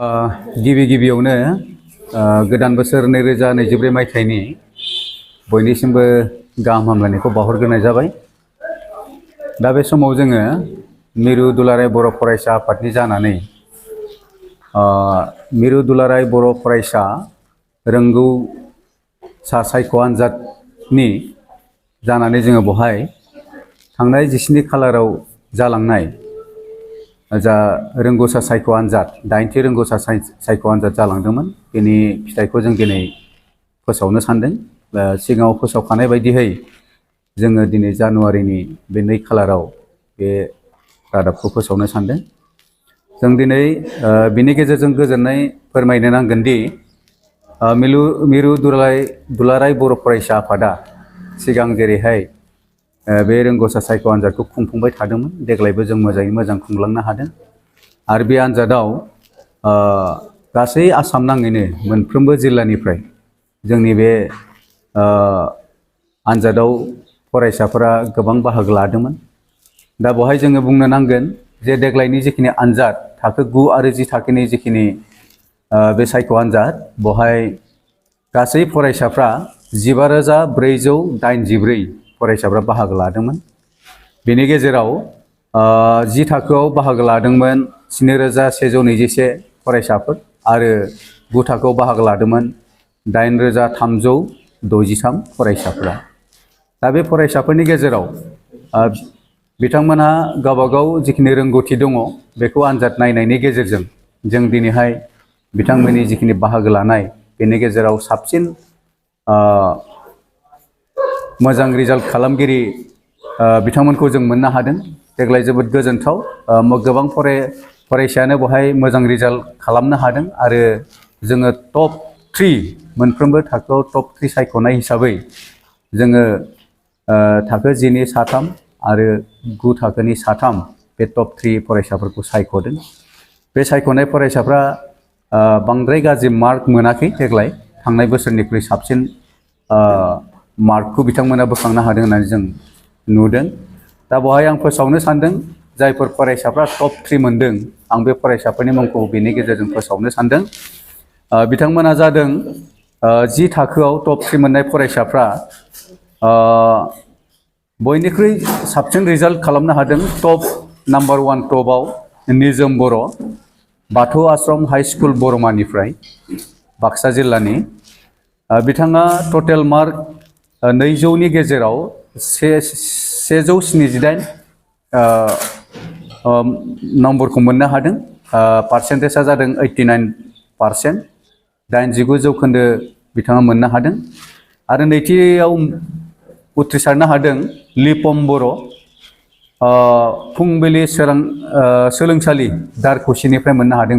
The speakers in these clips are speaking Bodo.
गिबि गिबियावनो गोदान बोसोर 2024 मायथाइनि बयनिसिमबो गाहाम हामलायनायखौ बावहरग्रोनाय जाबाय। दा बे समाव जोङो मिरु दुलाराय बर' फरायसा आफादनि जानानै मिरु दुलाराय बर' फरायसा रोंगौसा सायख' आनजादनि जानानै जोङो बहाय थांनाय 17 खालाराव जालांनाय जा रोंगौसा सायख' आनजाद 8थि रोंगौसा सायख' आनजाद जालांदोंमोन बेनि फिथाइखौ जों दिनै फोसावनो सानदों। सिगाङाव फोसावखानाय बायदियै जोङो दिनै जानुवारिनि बे 2 खालाराव बे रादाबखौ फोसावनो सानदों। जों दिनै बिनि गेजेरजों गोजोननाय फोरमायनो नांगोन दि मिरु दुलाराय बर' फरायसा आफादा सिगां जेरैहाय बे रोंगौसा सायख' आनजादखौ खुंफुंबाय थादोंमोन, देग्लायबो जों मोजाङै मोजां खुंलांनो हादों। आरो बे आनजादाव गासै आसाम नाङैनो मोनफ्रोमबो जिल्लानिफ्राय जोंनि बे आनजादाव फरायसाफोरा गोबां बाहागो लादोंमोन। दा बेवहाय जोङो बुंनो नांगोन जे देग्लायनि जिखिनि आनजाद थाखो 9 आरो 10 थाखोनि जिखिनि बे सायख' आनजाद बेवहाय गासै फरायसाफ्रा 15,484 फरायसाफ्रा बाहागो लादोंमोन। बेनि गेजेराव 10 थाखोआव बाहागो लादोंमोन 7,121 फरायसाफोर आरो 9 थाखोआव बाहागो लादोंमोन 8,363 फरायसाफोरा। दा बे फरायसाफोरनि गेजेराव बिथांमोनहा गावबागाव जिखिनि रोंगौथि दङ बेखौ आनजाद नायनायनि गेजेरजों जों दिनैहाय बिथांमोननि जिखिनि बाहागो लानाय बेनि गेजेराव साबसिन मोजां रिजाल्ट खालामगिरि बिथांमोनखौ जों मोननो हादों। देग्लाय जोबोद गोजोनथाव, गोबां फरायसायानो बेवहाय मोजां रिजाल्ट खालामनो हादों आरो जोङो टप 3 मोनफ्रोमबो थाखोआव टप 3 सायख'नाय हिसाबै जोङो थाखो 10नि 3 आरो 9 थाखोनि 3 बे टप 3 फरायसाफोरखौ सायख'दों। बे सायख'नाय फरायसाफ्रा बांद्राय गाज्रि मार्क मोनाखै, देग्लाय थांनाय बोसोरनिख्रुइ साबसिन मार्कखौ बिथांमोना बोखांनो हादों होननानै जों नुदों। दा बेवहाय आं फोसावनो सानदों जायफोर फरायसाफ्रा टप 3 मोनदों, आं बे फरायसाफोरनि मुंखौ बेनि गेजेरजों फोसावनो सानदों। बिथांमोना जादों 10 थाखोआव टप 3 मोननाय फरायसाफ्रा बयनिख्रुइ साबसिन रिजाल्ट खालामनो हादों। टप नाम्बार 1 टपआव निजोम बर', बाथौ आश्रम हाइ स्कुल बरमानिफ्राय बाक्सा जिल्लानि। बिथाङा टटेल मार्क 200नि गेजेराव 178 नम्बरखौ मोननो हादों। पार्सेन्टेजआ जादों 89%, 89 जौखोन्दो बिथाङा मोननो हादों। आरो नैथियाव उथ्रिसारनो हादों लिपम बर', फुंबिलि सोलोंसालि दारखुसिनिफ्राय मोननो हादों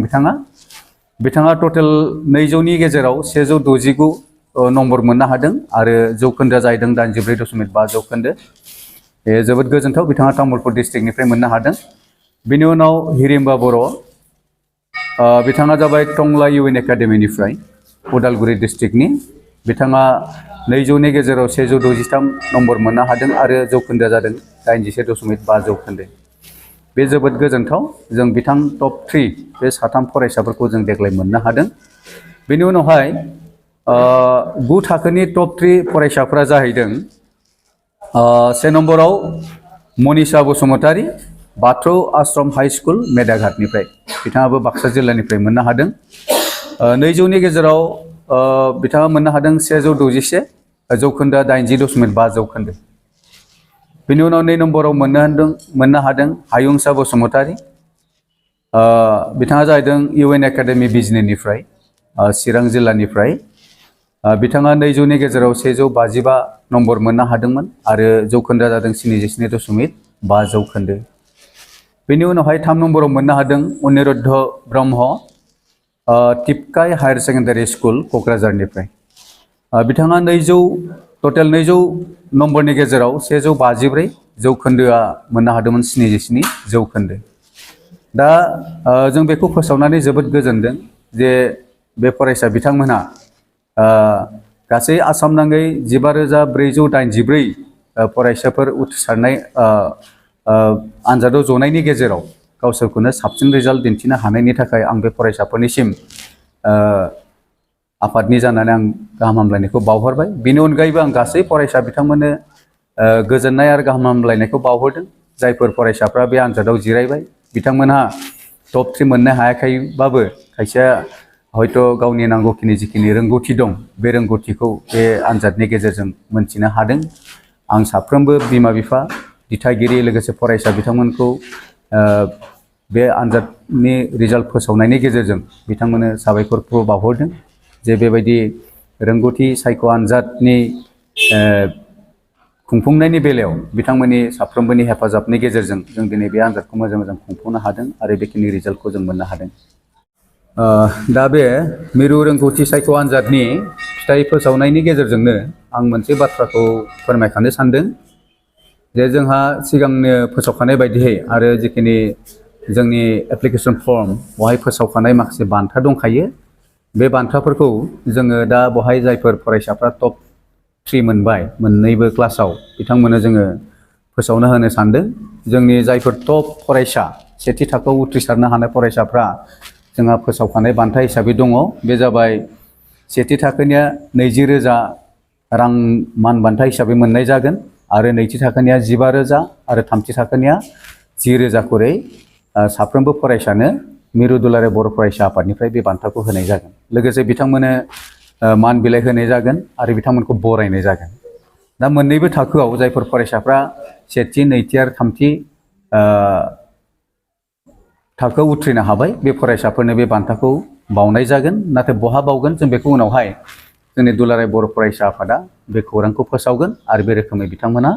बिथाङा टटेल 200नि गेजेराव 169 नम्बर मोननो हादों आरो जौखोन्दोआ जाहैदों 84.5 जौखोन्दो। बे जोबोद गोजोनथाव, बिथाङा तामुलपुर डिस्ट्रिक्टनिफ्राय मोननो हादों। बिनि उनाव हिरिम्बा बर', बिथाङा जाबाय टंला इउएन एकाडेमिनिफ्राय उदालगुरि डिस्ट्रिक्टनि। बिथाङा 200नि गेजेराव 163 नम्बर मोननो हादों आरो जौखोन्दोआ जादों 81.5 जौखोन्दो। बे जोबोद गोजोनथाव, जों बिथां टप 3 बे 3 फरायसाफोरखौ जों देग्लाय मोननो हादों। बेनि उनावहाय 9 थाखोनि टप 3 फरायसाफोरा जाहैदों 1 नम्बराव मनिषा बसुमतारी, बाथौ आश्रम हाइ स्कुल मेदाघाटनिफ्राय, बिथाङाबो बाक्सा जिल्लानिफ्राय मोननो हादों। 200नि गेजेराव बिथाङा मोननो हादों 161, जौखोन्दोआ 80.5 जौखोन्दो। बेनि उनाव 2 नम्बराव मोननो हादों हायुंसा बसुमतारी, बिथाङा जाहैदों इउएन एकाडेमि बिजनीनिफ्राय चिरां जिल्लानिफ्राय। बिथाङा 200नि गेजेराव 155 नम्बर मोननो हादोंमोन आरो जौखोन्दोआ जादों 77.5 जौखोन्दो। बेनि उनावहाय 3 नम्बराव मोननो हादों अनिरुद्ध ब्रह्म, टिपकाय हायार सेकेन्डारि स्कुल क'क्राझारनिफ्राय। बिथाङा टटेल 200 नम्बरनि गेजेराव 154 जौखोन्दोआ मोननो हादोंमोन 77 जौखोन्दो। दा जों बेखौ फोसावनानै जोबोद गोजोनदों जे बे फरायसा बिथांमोनहा गासै आसाम नाङै 15,484 फरायसाफोर उथ्रिसारनाय आनजादाव जनायनि गेजेराव गावसोरखौनो साबसिन रिजाल्ट दिन्थिनो हानायनि थाखाय आं बे फरायसाफोरनिसिम आफादनि जानानै आं गाहाम हामलायनायखौ बावहरबाय। बेनि अनगायैबो आं गासै फरायसा बिथांमोननो गोजोननाय आरो गाहाम हामलायनायखौ बावहरदों। जायफोर फरायसाफ्रा बे आनजादाव जिरायबाय बिथांमोनहा टप 3 मोननो हायाखैबाबो खायसेया हयथ' गावनि नांगौखिनि जिखिनि रोंगौथि दं बे रोंगौथिखौ बे आनजादनि गेजेरजों मोनथिनो हादों। आं साफ्रोमबो बिमा बिफा दिथागिरि लोगोसे फरायसा बिथांमोनखौ बे आनजादनि रिजाल्ट फोसावनायनि गेजेरजों बिथांमोननो साबायखरखौ बावहरदों जे बेबायदि रोंगौथि सायख' आनजादनि खुंफुंनायनि बेलायाव बिथांमोननि साफ्रोमबोनि हेफाजाबनि गेजेरजों जों दिनै बे आनजादखौ मोजां मोजां खुंफुंनो हादों आरो बेखिनि रिजाल्टखौ जों मोननो हादों। दा बे मिरु रोंगौथि सायख' आनजादनि फिथाइ फोसावनायनि गेजेरजोंनो आं मोनसे बाथ्राखौ फोरमायखानो सानदों जे जोंहा सिगांनो फोसावखानाय बायदियै आरो जिखिनि जोंनि एप्लिकेसन फर्म बेवहाय फोसावखानाय माखासे बान्था दंखायो। बे बान्थाफोरखौ जोङो दा बेवहाय जायफोर फरायसाफ्रा टप 3 मोनबाय मोननैबो क्लासाव बिथांमोननो जोङो फोसावना होनो सानदों। जोंनि जायफोर टप फरायसा सेथि थाखोआव उथ्रिसारनो हानाय फरायसाफ्रा जोंहा फोसावखानाय बान्था हिसाबै दङ। बे जाबाय सेथि थाखोनिया 20,000 रां मान बान्था हिसाबै मोननाय जागोन आरो नैथि थाखोनिया 15,000 आरो थामथि थाखोनिया 10,000 खरै साफ्रोमबो फरायसानो मिरु दुलाराय बर' फरायसा आफादनिफ्राय बे बान्थाखौ होनाय जागोन। लोगोसे बिथांमोननो मान बिलाइ होनाय जागोन आरो बिथांमोनखौ बरायनाय जागोन। दा मोननैबो थाखोआव जायफोर फरायसाफ्रा सेथि नैथि आरो थामथि थाखोआव उथ्रिनो हाबाय बे फरायसाफोरनो बे बान्थाखौ बावनाय जागोन। नाथाय बहा बावगोन जों बेखौ उनावहाय जोंनि दुलाराय बर' फरायसा आफादा बे खौरांखौ फोसावगोन आरो बे रोखोमै बिथांमोना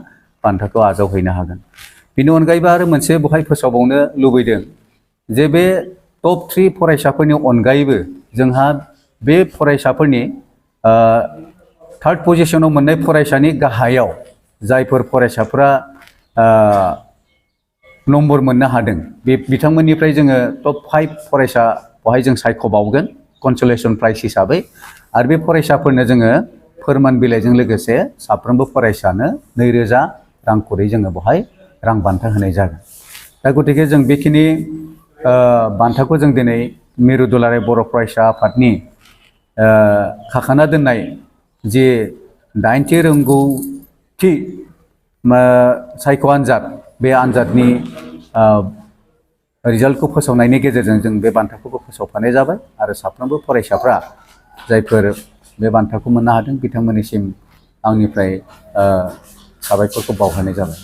बान्थाखौ आजावहैनो हागोन। बेनि अनगायैबो आरो मोनसे बेवहाय फोसावबावनो लुबैदों जे बे टप 3 फरायसाफोरनि अनगायैबो जोंहा बे फरायसाफोरनि 3rd पजिशनाव मोननाय फरायसानि गाहायाव जायफोर फरायसाफोरा नम्बर मोननो हादों बे बिथांमोननिफ्राय जोङो टप 5 फरायसा बेवहाय जों सायख'बावगोन कनसलेसन प्राइज हिसाबै आरो बे फरायसाफोरनो जोङो फोरमान बिलाइजों लोगोसे साफ्रोमबो फरायसानो 2,000 रां खरै जोङो बेवहाय रां बान्था होनाय जागोन। दा गतिके जों बेखिनि बान्थाखौ जों दिनै मिरु दुलाराय बर' फरायसा आफादनि खाखाना दोननाय जे 8थि रोंगौथि सायख' आनजाद बे आनजादनि रिजाल्टखौ फोसावनायनि गेजेरजों जों बे बान्थाखौबो फोसावफानाय जाबाय आरो साफ्रोमबो फरायसाफ्रा जायफोर बे बान्थाखौ मोननो हादों बिथांमोननिसिम आंनिफ्राय साबायखरखौ बावहरनाय जाबाय।